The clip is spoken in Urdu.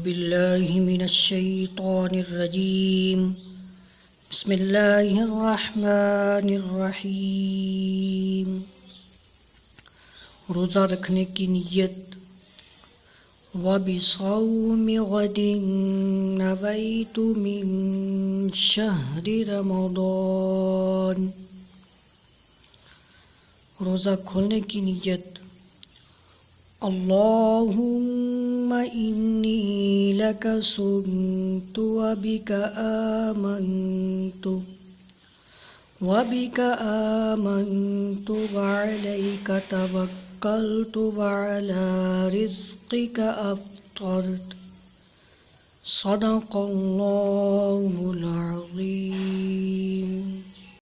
بالله من الشيطان الرجيم بسم الله الرحمن الرحیم۔ روزہ رکھنے کی نیت۔ وَبِصَوْمِ غَدٍ نَوَيْتُ مِن شَهْرِ رَمَضَانَ۔ روزہ کھولنے کی نیت۔ اللہم انی لک صمت وبک آمنت وعلیک توکلت وعلی رزقک افطرت۔ صدق اللہ